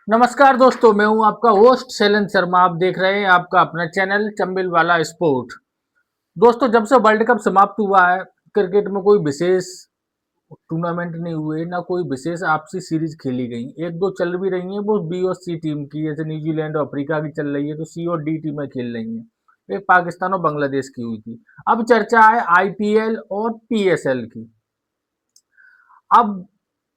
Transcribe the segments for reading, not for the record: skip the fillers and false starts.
नमस्कार दोस्तों, मैं हूं आपका होस्ट शैलेंद्र शर्मा। आप देख रहे हैं आपका अपना चैनल चंबिल वाला स्पोर्ट। दोस्तों, जब से वर्ल्ड कप समाप्त हुआ है, क्रिकेट में कोई विशेष टूर्नामेंट नहीं हुए, ना कोई विशेष आपसी सीरीज खेली गई। एक दो चल भी रही हैं, वो बी और सी टीम की, जैसे न्यूजीलैंड और अफ्रीका की चल रही है, तो सी और डी टीमें खेल रही हैं। एक पाकिस्तान और बांग्लादेश की हुई थी। अब चर्चा है आईपीएल और पीएसएल की। अब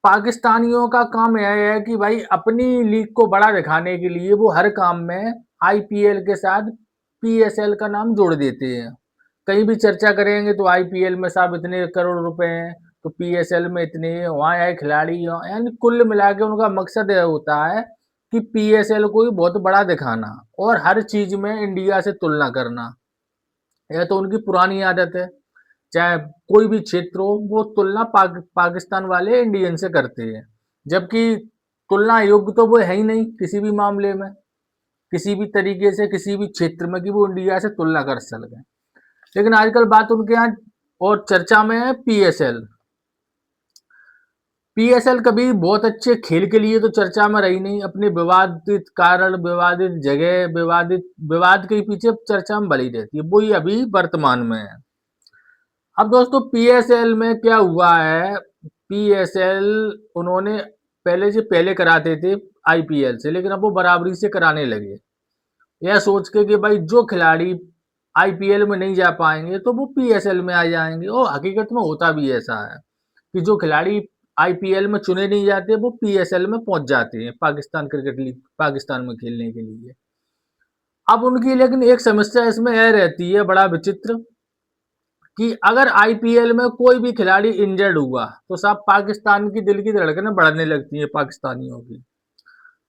पाकिस्तानियों का काम यह है कि भाई अपनी लीग को बड़ा दिखाने के लिए वो हर काम में आईपीएल के साथ पीएसएल का नाम जोड़ देते हैं। कहीं भी चर्चा करेंगे तो आईपीएल में साहब इतने करोड़ रुपए हैं, तो पीएसएल में इतने हैं, वहाँ आए खिलाड़ी, यानी कुल मिला के उनका मकसद यह होता है कि पीएसएल को ही बहुत बड़ा दिखाना और हर चीज में इंडिया से तुलना करना। यह तो उनकी पुरानी आदत है। चाहे कोई भी क्षेत्र हो, वो तुलना पाकिस्तान वाले इंडियन से करते हैं, जबकि तुलना योग्य तो वो है ही नहीं किसी भी मामले में, किसी भी तरीके से, किसी भी क्षेत्र में कि वो इंडिया से तुलना कर सके। लेकिन आजकल बात उनके यहाँ और चर्चा में है पीएसएल। पीएसएल कभी बहुत अच्छे खेल के लिए तो चर्चा में रही नहीं, अपने विवादित कारण, विवादित जगह, विवादित विवाद के पीछे चर्चा में भली रहती है, वही अभी वर्तमान में है। अब दोस्तों, पीएसएल में क्या हुआ है, पीएसएल उन्होंने पहले कराते थे आईपीएल से, लेकिन अब वो बराबरी से कराने लगे, यह सोच के कि भाई जो खिलाड़ी आईपीएल में नहीं जा पाएंगे तो वो पीएसएल में आ जाएंगे। और हकीकत में होता भी ऐसा है कि जो खिलाड़ी आईपीएल में चुने नहीं जाते वो पीएसएल में पहुंच जाते हैं, पाकिस्तान क्रिकेट लीग पाकिस्तान में खेलने के लिए। अब उनकी लेकिन एक समस्या इसमें यह रहती है, बड़ा विचित्र, कि अगर आईपीएल में कोई भी खिलाड़ी इंजर्ड हुआ तो साहब पाकिस्तान की दिल की धड़कनें बढ़ने लगती है पाकिस्तानियों की।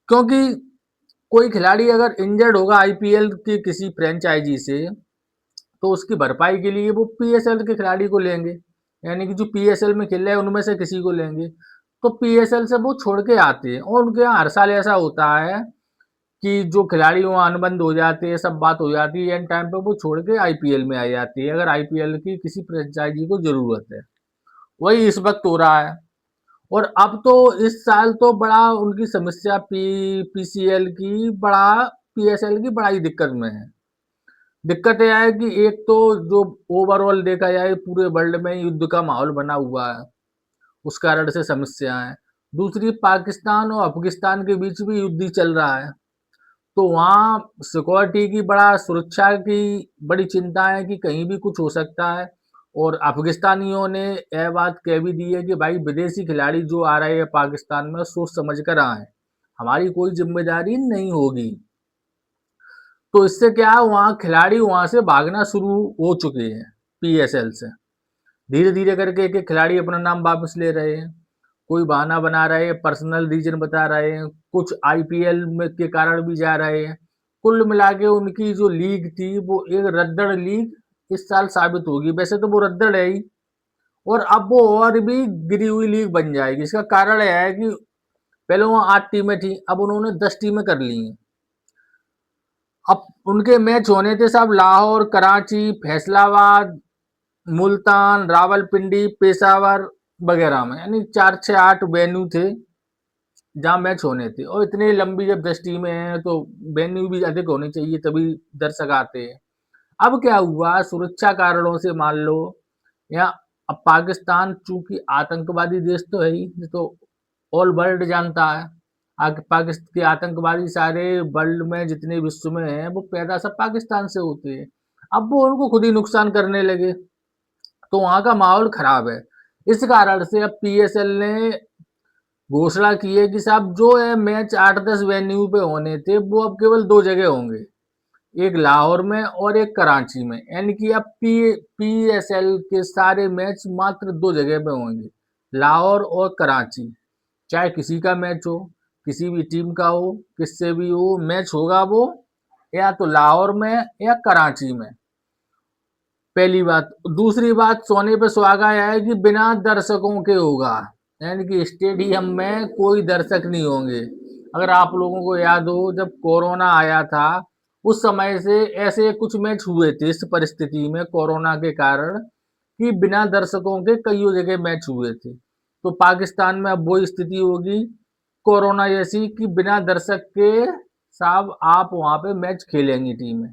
क्योंकि कोई खिलाड़ी अगर इंजर्ड होगा आईपीएल की किसी फ्रेंचाइजी से, तो उसकी भरपाई के लिए वो पीएसएल के खिलाड़ी को लेंगे, यानी कि जो पीएसएल में खेल रहे हैं उनमें से किसी को लेंगे। तो पीएसएल से वो छोड़ के आते हैं, और उनके यहाँ हर साल ऐसा होता है कि जो खिलाड़ी वहाँ अनुबंध हो जाते हैं, सब बात हो जाती है, एंड टाइम पे वो छोड़ के आईपीएल में आ जाती है, अगर आईपीएल की किसी फ्रेंचाइजी को जरूरत है। वही इस वक्त हो रहा है। और अब तो इस साल तो बड़ा उनकी समस्या पीसीएल की बड़ा पीएसएल की बड़ा ही दिक्कत में है। दिक्कत यह है कि एक तो जो ओवरऑल देखा जाए पूरे वर्ल्ड में युद्ध का माहौल बना हुआ है, उस कारण से समस्या है। दूसरी, पाकिस्तान और अफगानिस्तान के बीच भी युद्ध ही चल रहा है, तो वहाँ सिक्योरिटी की बड़ा, सुरक्षा की बड़ी चिंता है कि कहीं भी कुछ हो सकता है। और अफगानिस्तानियों ने यह बात कह भी दी है कि भाई विदेशी खिलाड़ी जो आ रहे हैं पाकिस्तान में सोच समझ कर आए, हमारी कोई जिम्मेदारी नहीं होगी। तो इससे क्या है, वहाँ खिलाड़ी वहाँ से भागना शुरू हो चुके हैं पीएसएल से। धीरे धीरे करके एक एक खिलाड़ी अपना नाम वापस ले रहे हैं, कोई बहाना बना रहे हैं, पर्सनल रीजन बता रहे हैं, कुछ आईपीएल में के कारण भी जा रहे हैं। कुल मिला के उनकी जो लीग थी वो एक रद्दड़ लीग इस साल साबित होगी। वैसे तो वो रद्दड़ है ही, और अब वो और भी गिरी हुई लीग बन जाएगी। इसका कारण यह है कि पहले वहाँ 8 टीमें थी, अब उन्होंने 10 टीमें कर ली हैं। अब उनके मैच होने थे साहब लाहौर, कराची, फैसलाबाद, मुल्तान, रावलपिंडी, पेशावर वगैरह में, यानी 4 6 8 वेन्यू थे जहाँ मैच होने थे। और इतनी लंबी जब 10 टीमें हैं तो वेन्यू भी अधिक होनी चाहिए, तभी दर्शक आते हैं। अब क्या हुआ, सुरक्षा कारणों से मान लो, या अब पाकिस्तान चूंकि आतंकवादी देश तो है ही, ये तो ऑल वर्ल्ड जानता है। पाकिस्तान के आतंकवादी सारे वर्ल्ड में जितने विश्व में हैं वो पैदा सब पाकिस्तान से होते हैं। अब वो उनको खुद ही नुकसान करने लगे, तो वहां का माहौल खराब है। इस कारण से अब पीएसएल ने घोषणा की है कि साहब जो है मैच 8 10 वेन्यू पे होने थे वो अब केवल 2 जगह होंगे, एक लाहौर में और एक कराची में। यानी कि अब पीएसएल के सारे मैच मात्र 2 जगह पे होंगे, लाहौर और कराची। चाहे किसी का मैच हो, किसी भी टीम का हो, किससे भी हो, मैच होगा वो या तो लाहौर में या कराची में। पहली बात। दूसरी बात, सोने पे सुहागा यह है कि बिना दर्शकों के होगा, यानी कि स्टेडियम में कोई दर्शक नहीं होंगे। अगर आप लोगों को याद हो, जब कोरोना आया था उस समय से ऐसे कुछ मैच हुए थे इस परिस्थिति में कोरोना के कारण, कि बिना दर्शकों के कईयों जगह मैच हुए थे। तो पाकिस्तान में अब वही स्थिति होगी कोरोना जैसी कि बिना दर्शक के साहब आप वहां पे मैच खेलेंगी टीमें।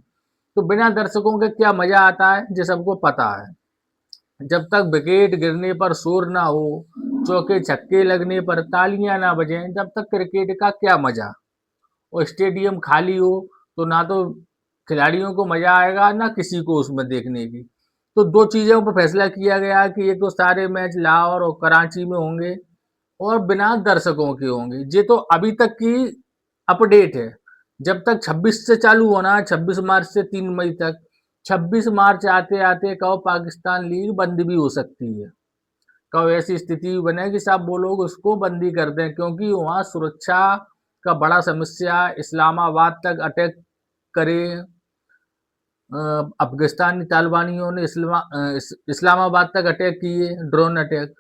तो बिना दर्शकों के क्या मजा आता है ये सबको पता है। जब तक विकेट गिरने पर शोर ना हो, चौके छक्के लगने पर तालियां ना बजें, जब तक क्रिकेट का क्या मजा। और स्टेडियम खाली हो तो ना तो खिलाड़ियों को मजा आएगा ना किसी को उसमें देखने की। तो दो चीजों पर फैसला किया गया कि एक तो सारे मैच लाहौर और कराची में होंगे और बिना दर्शकों के होंगे। ये तो अभी तक की अपडेट है। जब तक 26 से चालू होना है, 26 मार्च से 3 मई तक, 26 मार्च आते आते कहो पाकिस्तान लीग बंद भी हो सकती है। कहो ऐसी स्थिति बने कि साहब वो लोग उसको बंदी कर दें, क्योंकि वहाँ सुरक्षा का बड़ा समस्या। इस्लामाबाद तक अटैक करे अफगानिस्तानी तालिबानियों ने इस्लामाबाद तक अटैक किए, ड्रोन अटैक।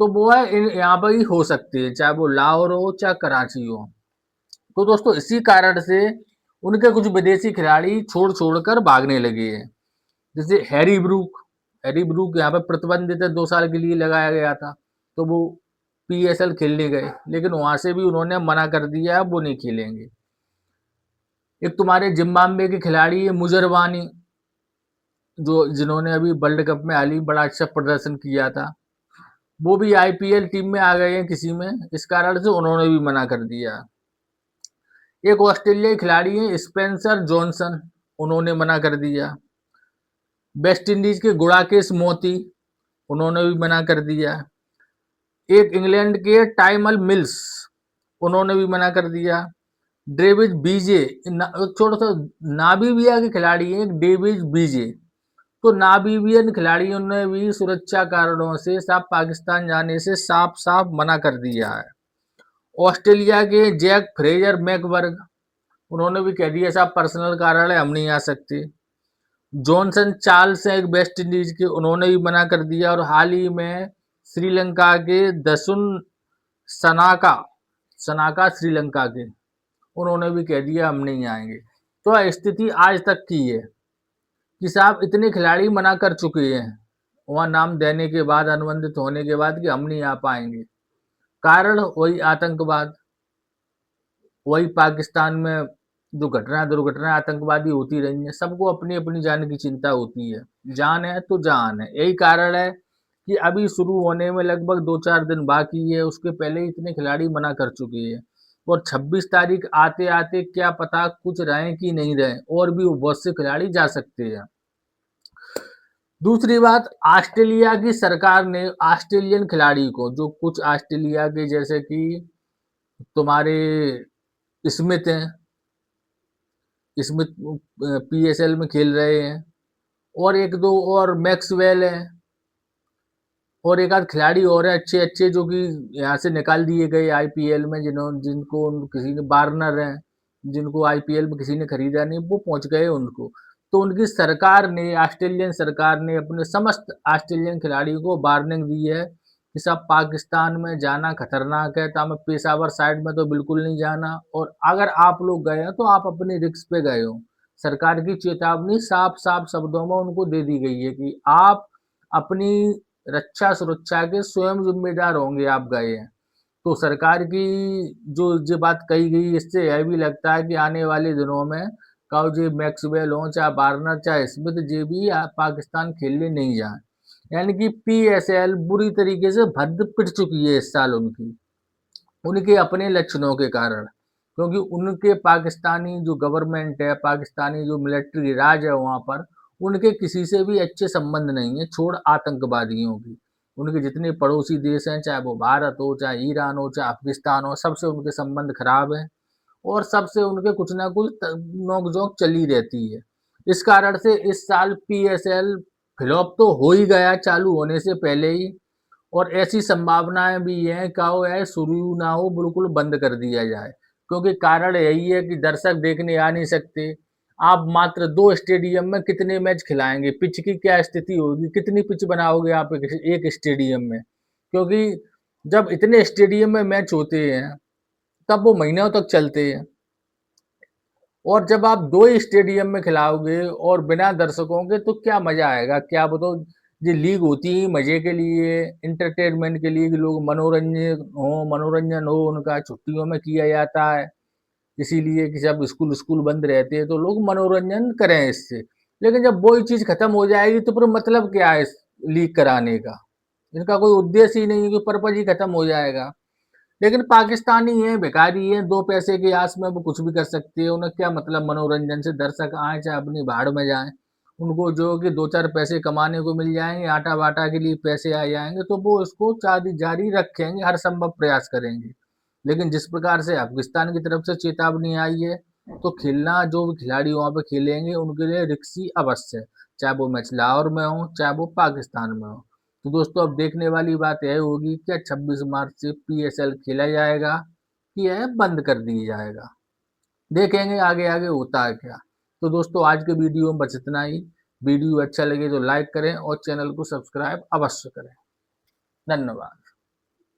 तो वो है यहाँ पर ही हो सकती है, चाहे वो लाहौर हो चाहे कराची हो। तो दोस्तों इसी कारण से उनके कुछ विदेशी खिलाड़ी छोड़ छोड़कर भागने लगे हैं। जैसे हैरी ब्रूक यहाँ पे प्रतिबंधित है, 2 साल के लिए लगाया गया था। तो वो पीएसएल खेलने गए, लेकिन वहां से भी उन्होंने मना कर दिया है, वो नहीं खेलेंगे। एक तुम्हारे जिम्बाब्वे के खिलाड़ी है मुजरवानी, जो जिन्होंने अभी वर्ल्ड कप में हाल ही बड़ा अच्छा प्रदर्शन किया था, वो भी आईपीएल टीम में आ गए हैं किसी में, इस कारण से उन्होंने भी मना कर दिया। एक ऑस्ट्रेलियाई खिलाड़ी है स्पेंसर जॉनसन, उन्होंने मना कर दिया। वेस्ट इंडीज के गुड़ाकेश मोती, उन्होंने भी मना कर दिया। एक इंग्लैंड के टाइमल मिल्स, उन्होंने भी मना कर दिया। डेविड बीजे, एक छोटा सा नामीबिया के खिलाड़ी हैं, डेविड बीजे, तो नामीबियन खिलाड़ियों ने भी सुरक्षा कारणों से साफ पाकिस्तान जाने से साफ साफ मना कर दिया है। ऑस्ट्रेलिया के जैक फ्रेजर मैकबर्ग, उन्होंने भी कह दिया साहब पर्सनल कारण है, हम नहीं आ सकते। जॉनसन चार्ल्स हैं एक वेस्ट इंडीज के, उन्होंने भी मना कर दिया। और हाल ही में श्रीलंका के दसुन सनाका सनाका श्रीलंका के, उन्होंने भी कह दिया हम नहीं आएंगे। तो स्थिति आज तक की है कि साहब इतने खिलाड़ी मना कर चुके हैं वहां नाम देने के बाद, अनुबंधित होने के बाद, कि हम नहीं आ पाएंगे। कारण वही आतंकवाद, वही पाकिस्तान में जो घटना दुर्घटना आतंकवादी होती रही है। सबको अपनी अपनी जान की चिंता होती है, जान है तो जान है। यही कारण है कि अभी शुरू होने में लगभग 2-4 दिन बाकी है, उसके पहले ही इतने खिलाड़ी मना कर चुके हैं। और 26 तारीख आते आते क्या पता कुछ रहे कि नहीं रहे, और भी बहुत से खिलाड़ी जा सकते हैं। दूसरी बात, ऑस्ट्रेलिया की सरकार ने ऑस्ट्रेलियन खिलाड़ी को, जो कुछ ऑस्ट्रेलिया के जैसे कि तुम्हारे स्मिथ हैं, स्मिथ पीएसएल में खेल रहे हैं, और एक दो और मैक्सवेल है, और एक आध खिलाड़ी और है अच्छे अच्छे, जो कि यहाँ से निकाल दिए गए आईपीएल में, जिनको किसी ने, वार्नर है, जिनको आईपीएल में किसी ने खरीदा नहीं, वो पहुंच गए उनको। तो उनकी सरकार ने, ऑस्ट्रेलियन सरकार ने अपने समस्त ऑस्ट्रेलियन खिलाड़ियों को वार्निंग दी है कि सब पाकिस्तान में जाना खतरनाक है, तो हमें पेशावर साइड में तो बिल्कुल नहीं जाना, और अगर आप लोग गए हैं तो आप अपने रिस्क पे गए हो। सरकार की चेतावनी साफ साफ शब्दों में उनको दे दी गई है कि आप अपनी रक्षा सुरक्षा के स्वयं जिम्मेदार होंगे, आप गए हैं। तो सरकार की जो ये बात कही गई, इससे यह भी लगता है कि आने वाले दिनों में कहो जे मैक्सवेल हो चाहे वार्नर चाहे स्मिथ, जे भी पाकिस्तान खेलने नहीं जाए। यानी कि पीएसएल बुरी तरीके से भद्द पिट चुकी है इस साल उनकी, उनके अपने लक्षणों के कारण। क्योंकि उनके पाकिस्तानी जो गवर्नमेंट है, पाकिस्तानी जो मिलिट्री राज है वहां पर, उनके किसी से भी अच्छे संबंध नहीं है, छोड़ आतंकवादियों की। उनके जितने पड़ोसी देश हैं, चाहे वो भारत हो चाहे ईरान हो चाहे अफगानिस्तान हो, सबसे उनके संबंध खराब है, और सबसे उनके कुछ ना कुछ नोकझोंक चली रहती है। इस कारण से इस साल पीएसएल फ्लॉप तो हो ही गया चालू होने से पहले ही, और ऐसी संभावनाएं भी हैं का वो है शुरू ना हो, बिल्कुल बंद कर दिया जाए। क्योंकि कारण यही है कि दर्शक देखने आ नहीं सकते। आप मात्र 2 स्टेडियम में कितने मैच खिलाएंगे, पिच की क्या स्थिति होगी, कितनी पिच बनाओगे आप एक स्टेडियम में। क्योंकि जब इतने स्टेडियम में मैच होते हैं तब वो महीनों तक चलते हैं, और जब आप 2 ही स्टेडियम में खिलाओगे और बिना दर्शकों के, तो क्या मजा आएगा, क्या बताओ। ये लीग होती है मजे के लिए, एंटरटेनमेंट के लिए, कि लोग मनोरंजन हो उनका, छुट्टियों में किया जाता है। इसीलिए कि जब स्कूल बंद रहते हैं तो लोग मनोरंजन करें इससे। लेकिन जब वही चीज खत्म हो जाएगी तो फिर मतलब क्या है इस लीग कराने का? इनका कोई उद्देश्य ही नहीं है, कि पर्पज ही खत्म हो जाएगा। लेकिन पाकिस्तानी है, भिखारी है, दो पैसे की आस में वो कुछ भी कर सकते हैं। उन्हें क्या मतलब मनोरंजन से? दर्शक आए चाहे अपनी भाड़ में जाएं, उनको जो कि दो चार पैसे कमाने को मिल जाएंगे, आटा वाटा के लिए पैसे आ जाएंगे, तो वो इसको जारी जारी रखेंगे, हर संभव प्रयास करेंगे। लेकिन जिस प्रकार से पाकिस्तान की तरफ से चेतावनी आई है, तो खेलना, जो भी खिलाड़ी वहां पे खेलेंगे उनके लिए रिक्सी अवश्य है, चाहे वो मैच लाहौर में हो चाहे वो पाकिस्तान में हो। तो दोस्तों अब देखने वाली बात यह होगी, क्या 26 मार्च से पीएसएल खेला जाएगा कि यह बंद कर दिया जाएगा? देखेंगे आगे आगे होता है क्या। तो दोस्तों आज के वीडियो में बस इतना ही। वीडियो अच्छा लगे तो लाइक करें और चैनल को सब्सक्राइब अवश्य करें। धन्यवाद।